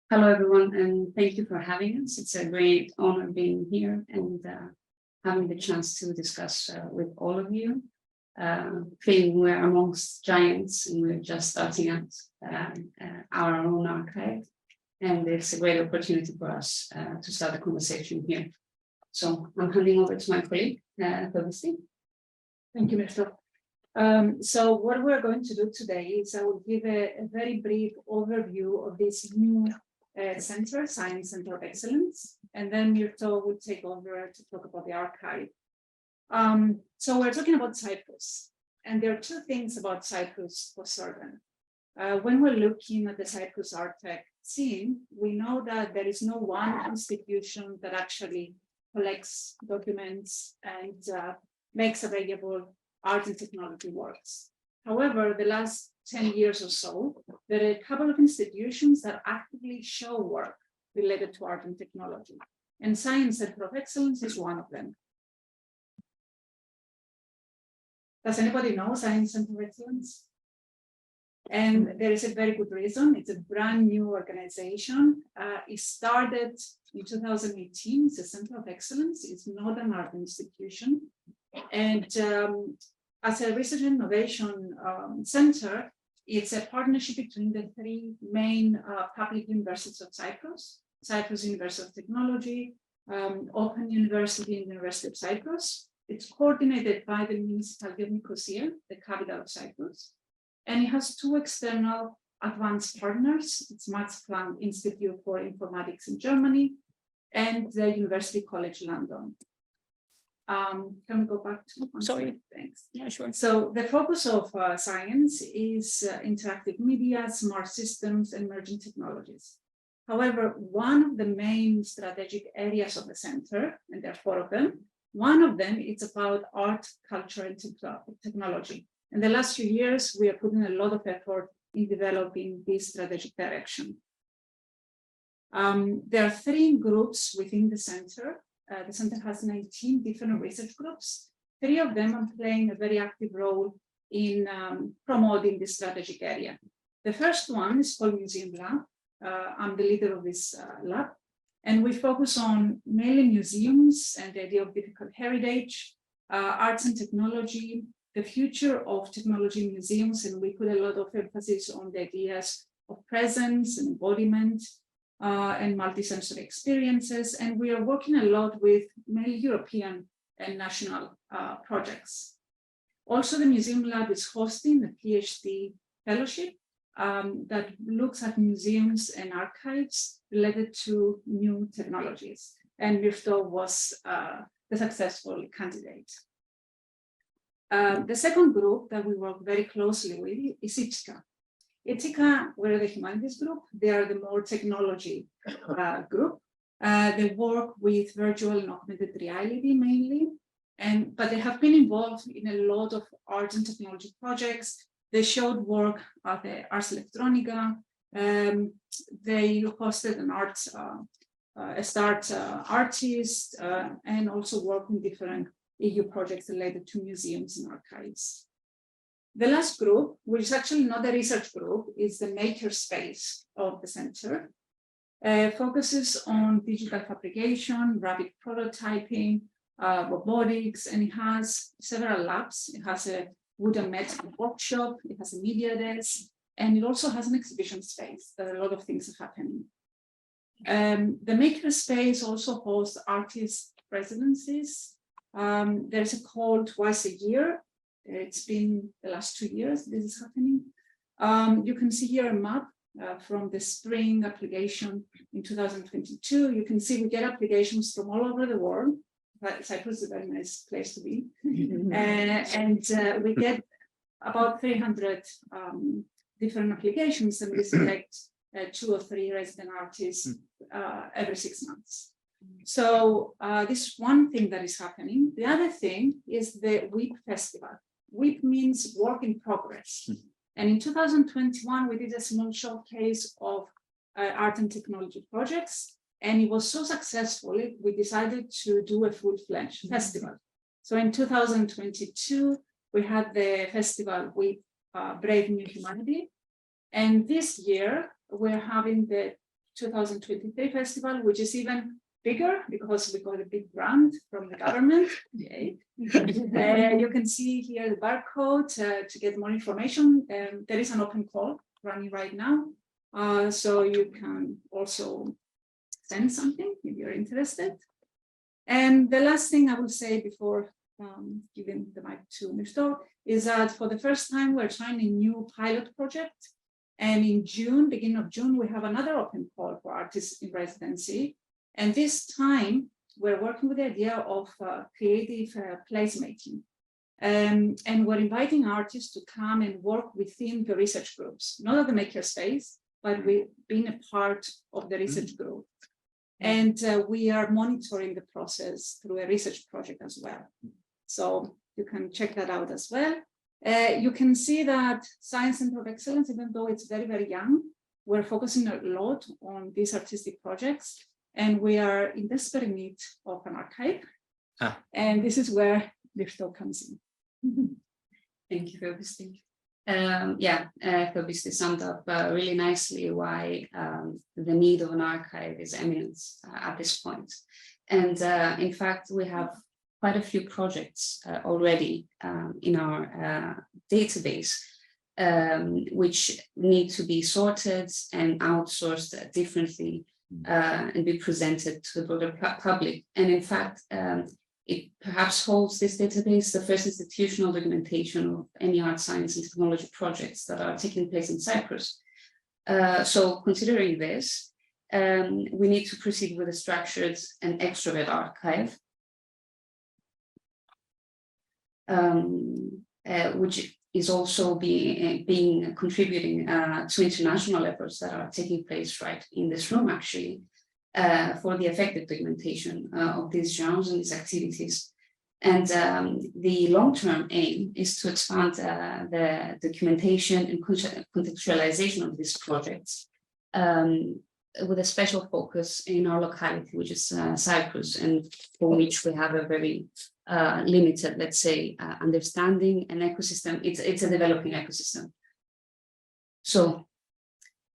Hello, everyone, and thank you for having us. It's a great honor being here and having the chance to discuss with all of you. Feeling we're amongst giants and we're just starting out our own archive. And it's a great opportunity for us to start a conversation here. So I'm handing over to my colleague, Theopisti. Thank you, Myrto. So what we're going to do today is I will give a very brief overview of this new center, Science Center of Excellence, and then Myrto will take over to talk about the archive. So we're talking about Cyprus, and there are two things about Cyprus for certain. When we're looking at the Cyprus ArtTech scene, we know that there is no one institution that actually collects documents and makes available art and technology works. However, the last 10 years or so, there are a couple of institutions that actively show work related to art and technology. And Science Center of Excellence is one of them. Does anybody know Science Center of Excellence? And there is a very good reason. It's a brand new organization. It started in 2018. It's a Center of Excellence. It's not an art institution. And as a research and innovation center, it's a partnership between the three main public universities of Cyprus, Cyprus University of Technology, Open University, and the University of Cyprus. It's coordinated by the municipality of Nicosia, the capital of Cyprus. And it has two external advanced partners. It's Max Planck Institute for Informatics in Germany and the University College London. Can we go back to one? Sorry. Thanks. Yeah, sure. So the focus of science is interactive media, smart systems, and emerging technologies. However, one of the main strategic areas of the center, and there are four of them, one of them is about art, culture, and technology. In the last few years, we are putting a lot of effort in developing this strategic direction. There are three groups within the center. The center has 19 different research groups. Three of them are playing a very active role in promoting this strategic area. The first one is called Museum Lab. I'm the leader of this lab. And we focus on mainly museums and the idea of digital heritage, arts and technology, the future of technology museums, and we put a lot of emphasis on the ideas of presence and embodiment and multisensory experiences. And we are working a lot with mainly European and national projects. Also, the Museum Lab is hosting a PhD fellowship that looks at museums and archives related to new technologies. And Myrto was the successful candidate. The second group that we work very closely with is ITICA. ITICA, we're the humanities group. They are the more technology group. They work with virtual and augmented reality mainly, but they have been involved in a lot of art and technology projects. They showed work at the Ars Electronica. They hosted an a start artist and also work on different EU projects related to museums and archives. The last group, which is actually not a research group, is the maker space of the center. Focuses on digital fabrication, rapid prototyping, robotics, and it has several labs. It has a wood and metal workshop, it has a media desk, and it also has an exhibition space. There are a lot of things happening. The maker space also hosts artist residencies. There's a call twice a year. It's been the last 2 years this is happening. You can see here a map from the spring application in 2022. You can see we get applications from all over the world. Cyprus is a very nice place to be. And we get about 300 different applications, and we select 2 or 3 resident artists every 6 months. So this is one thing that is happening. The other thing is the WIP Festival. WIP means work in progress. And in 2021, we did a small showcase of art and technology projects. And it was so successful, we decided to do a full-fledged festival. So in 2022, we had the festival with Brave New Humanity. And this year, we're having the 2023 festival, which is even bigger because we got a big grant from the government. Yay. You can see here the barcode to get more information. There is an open call running right now. So you can also send something if you're interested. And the last thing I will say before giving the mic to Myrto is that for the first time, we're trying a new pilot project. And in June, beginning of June, we have another open call for artists in residency. And this time, we're working with the idea of creative placemaking. And we're inviting artists to come and work within the research groups, not at the makerspace, but we've been a part of the research group. And we are monitoring the process through a research project as well. So you can check that out as well. You can see that Science Center of Excellence, even though it's very, very young, we're focusing a lot on these artistic projects, and we are in desperate need of an archive. And this is where Myrto comes in. Thank you, Theopisti. Theopisti summed up really nicely why the need of an archive is eminent at this point. And in fact, we have quite a few projects already in our database, which need to be sorted and outsourced differently and be presented to the broader public. And in fact, it perhaps holds this database the first institutional documentation of any art, science, and technology projects that are taking place in Cyprus. So considering this, we need to proceed with a structured and extrovert archive, which is also being contributing to international efforts that are taking place right in this room, actually, for the effective documentation of these genres and these activities. And the long-term aim is to expand the documentation and contextualization of these projects with a special focus in our locality, which is Cyprus, and for which we have a very limited, let's say, understanding and ecosystem. It's a developing ecosystem. So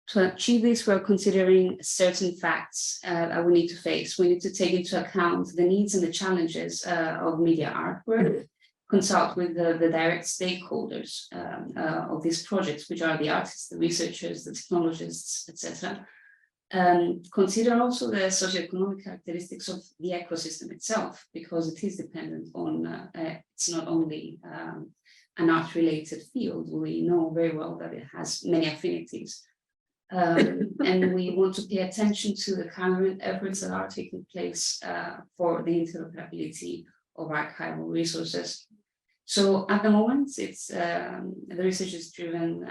to achieve this, we're considering certain facts that we need to face. We need to take into account the needs and the challenges of media artwork, consult with the direct stakeholders of these projects, which are the artists, the researchers, the technologists, etc. Consider also the socioeconomic characteristics of the ecosystem itself, because it is dependent on, it's not only an art-related field. We know very well that it has many affinities. And we want to pay attention to the current efforts that are taking place for the interoperability of archival resources. So at the moment, it's the research is driven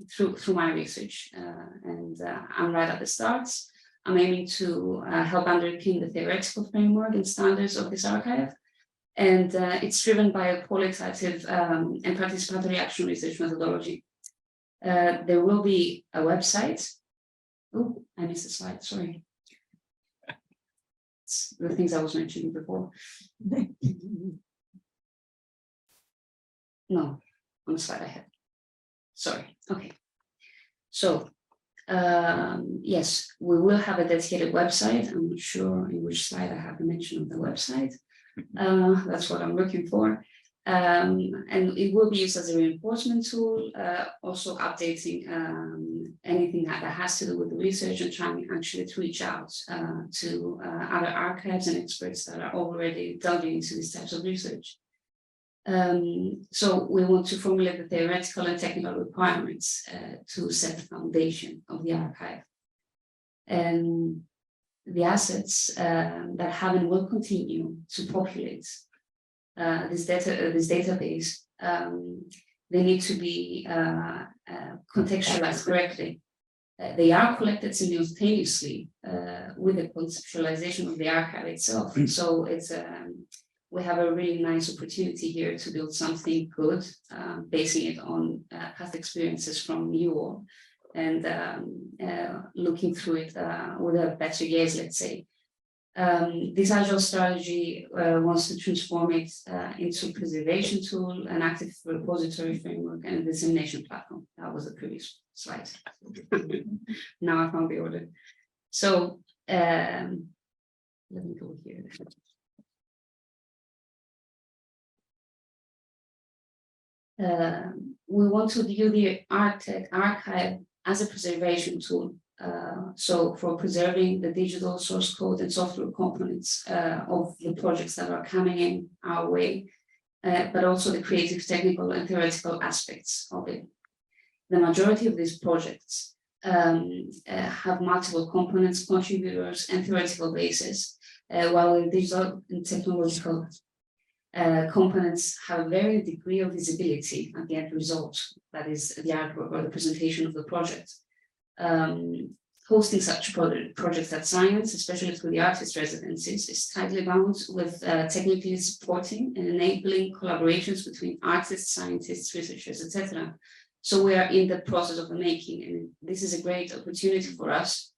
through my research, and I'm right at the start. I'm aiming to help underpin the theoretical framework and standards of this archive, and it's driven by a qualitative and participatory action research methodology. There will be a website. Oh, I missed a slide, sorry. It's the things I was mentioning before. No, on the slide ahead. Sorry, okay. So, yes, we will have a dedicated website. I'm not sure in which slide I have the mention of the website. That's what I'm looking for. And it will be used as a reinforcement tool, also updating anything that has to do with the research and trying actually to reach out to other archives and experts that are already delving into these types of research. So we want to formulate the theoretical and technical requirements to set the foundation of the archive. And the assets that have and will continue to populate this database, they need to be contextualized correctly. They are collected simultaneously with the conceptualization of the archive itself. So it's we have a really nice opportunity here to build something good, basing it on past experiences from you all, and looking through it with a better gaze, let's say. This agile strategy wants to transform it into a preservation tool, an active repository framework, and a dissemination platform. That was the previous slide. Now I found the order. So let me go here. We want to view the ArtTech archive as a preservation tool. So for preserving the digital source code and software components of the projects that are coming in our way, but also the creative, technical, and theoretical aspects of it. The majority of these projects have multiple components, contributors, and theoretical bases, while the digital and technological components have a varying degree of visibility at the end result, that is the artwork or the presentation of the project. Hosting such projects at CYENS, especially through the artist residencies, is tightly bound with technically supporting and enabling collaborations between artists, scientists, researchers, etc. So we are in the process of the making, and this is a great opportunity for us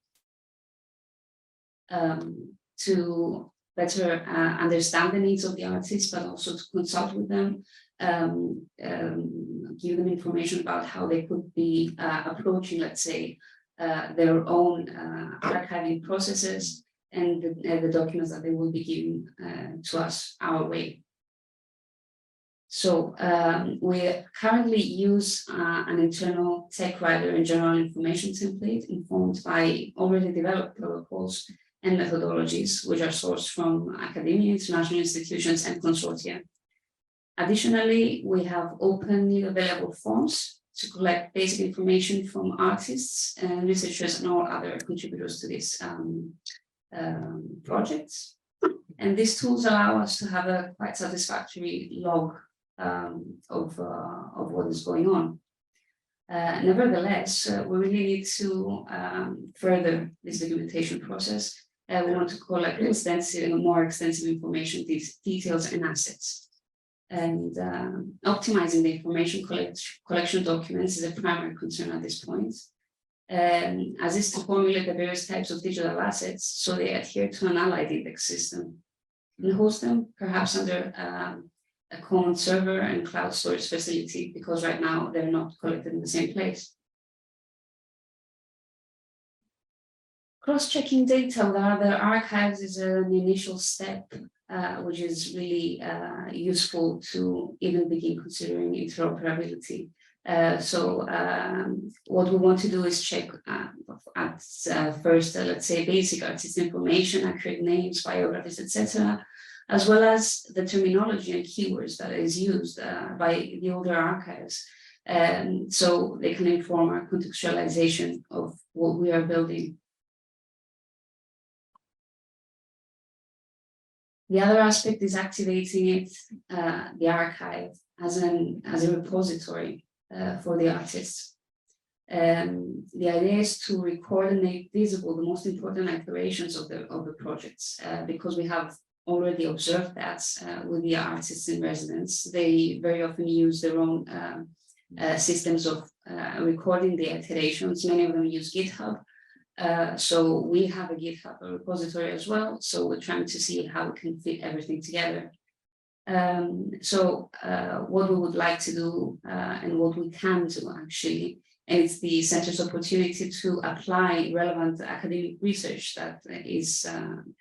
to better understand the needs of the artists, but also to consult with them, give them information about how they could be approaching, let's say, their own archiving processes and the documents that they will be giving to us our way. So we currently use an internal tech writer and general information template informed by already developed protocols and methodologies, which are sourced from academia, international institutions, and consortia. Additionally, we have openly available forms to collect basic information from artists and researchers and all other contributors to these projects. And these tools allow us to have a quite satisfactory log of what is going on. Nevertheless, we really need to further this documentation process. We want to collect more extensive information, details, and assets. And optimizing the information collection documents is a primary concern at this point, as is to formulate the various types of digital assets so they adhere to an allied index system and host them perhaps under a common server and cloud storage facility, because right now they're not collected in the same place. Cross-checking data with other archives is an initial step, which is really useful to even begin considering interoperability. So what we want to do is check at first, let's say, basic artist information, accurate names, biographies, etc., as well as the terminology and keywords that is used by the older archives. So they can inform our contextualization of what we are building. The other aspect is activating it, the archive, as a repository for the artists. The idea is to record and make visible the most important iterations of the projects, because we have already observed that with the artists in residence. They very often use their own systems of recording the iterations. Many of them use GitHub. So we have a GitHub repository as well. So we're trying to see how we can fit everything together. So what we would like to do and what we can do actually, and it's the center's opportunity to apply relevant academic research that is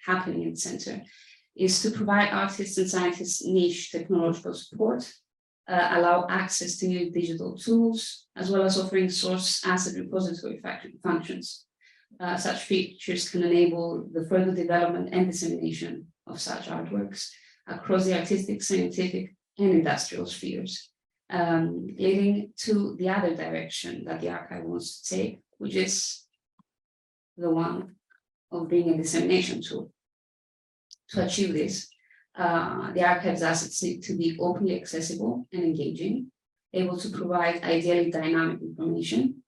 happening in the center, is to provide artists and scientists niche technological support, allow access to new digital tools, as well as offering source asset repository functions. Such features can enable the further development and dissemination of such artworks across the artistic, scientific, and industrial spheres, leading to the other direction that the archive wants to take, which is the one of being a dissemination tool. To achieve this, the archive's assets need to be openly accessible and engaging, able to provide ideally dynamic information,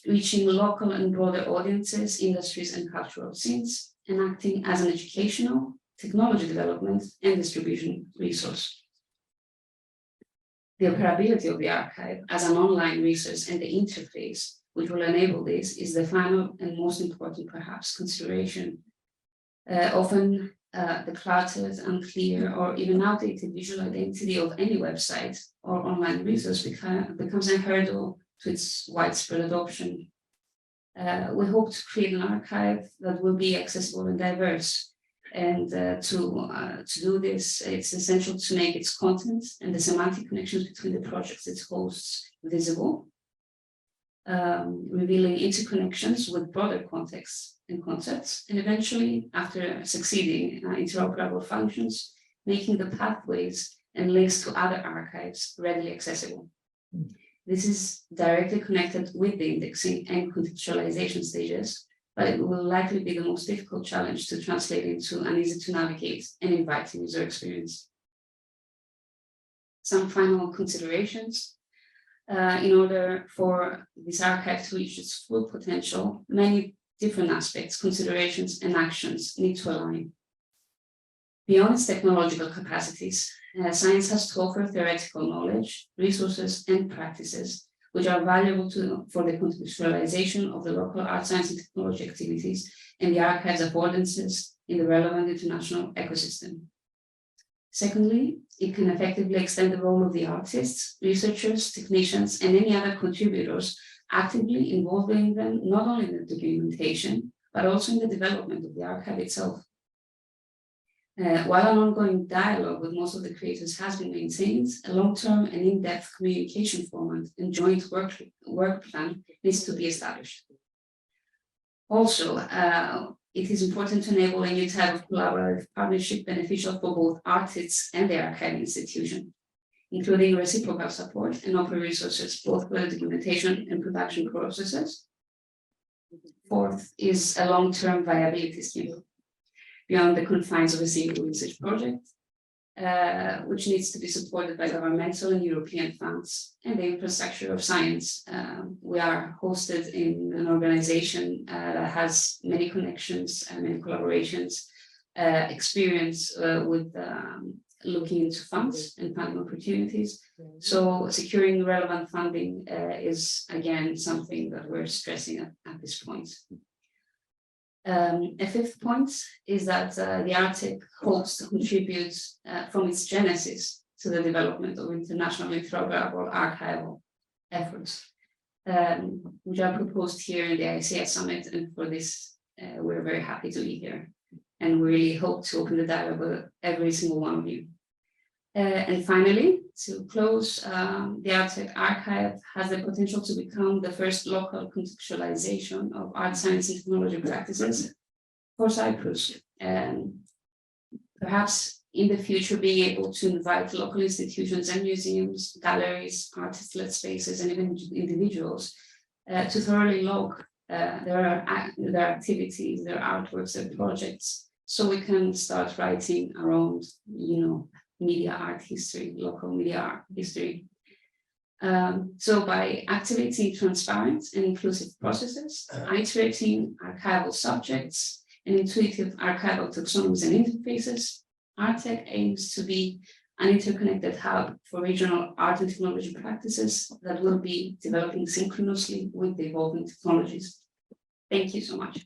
reaching local and broader audiences, industries, and cultural scenes, and acting as an educational, technology development, and distribution resource. The operability of the archive as an online resource and the interface which will enable this is the final and most important, perhaps, consideration. Often the cluttered, unclear, or even outdated visual identity of any website or online resource becomes a hurdle to its widespread adoption. We hope to create an archive that will be accessible and diverse. And to do this, it's essential to make its content and the semantic connections between the projects it hosts visible, revealing interconnections with broader contexts and concepts, and eventually, after succeeding interoperable functions, making the pathways and links to other archives readily accessible. This is directly connected with the indexing and contextualization stages, but it will likely be the most difficult challenge to translate into an easy to navigate and inviting user experience. Some final considerations. In order for this archive to reach its full potential, many different aspects, considerations, and actions need to align. Beyond its technological capacities, science has to offer theoretical knowledge, resources, and practices which are valuable for the contextualization of the local art, science, and technology activities and the archive's affordances in the relevant international ecosystem. Secondly, it can effectively extend the role of the artists, researchers, technicians, and any other contributors actively involving them not only in the documentation, but also in the development of the archive itself. While an ongoing dialogue with most of the creators has been maintained, a long-term and in-depth communication format and joint work plan needs to be established. Also, it is important to enable a new type of collaborative partnership beneficial for both artists and the archive institution, including reciprocal support and open resources, both for the documentation and production processes. Fourth is a long-term viability scheme beyond the confines of a single research project, which needs to be supported by governmental and European funds and the infrastructure of science. We are hosted in an organization that has many connections and many collaborations, experience with looking into funds and funding opportunities. So securing relevant funding is, again, something that we're stressing at this point. A fifth point is that the ArtTech hopes to contribute from its genesis to the development of international interoperable archival efforts, which are proposed here in the ISEA Summit. And for this, we're very happy to be here. And we really hope to open the dialogue with every single one of you. And finally, to close, the ArtTech archive has the potential to become the first local contextualization of art, science, and technology practices for Cyprus. And perhaps in the future, being able to invite local institutions and museums, galleries, artist-led spaces, and even individuals to thoroughly log their activities, their artworks, their projects, so we can start writing our own, media art history, local media art history. So by activating transparent and inclusive processes, iterating archival subjects, and intuitive archival taxonomies and interfaces, ArtTech aims to be an interconnected hub for regional art and technology practices that will be developing synchronously with the evolving technologies. Thank you so much.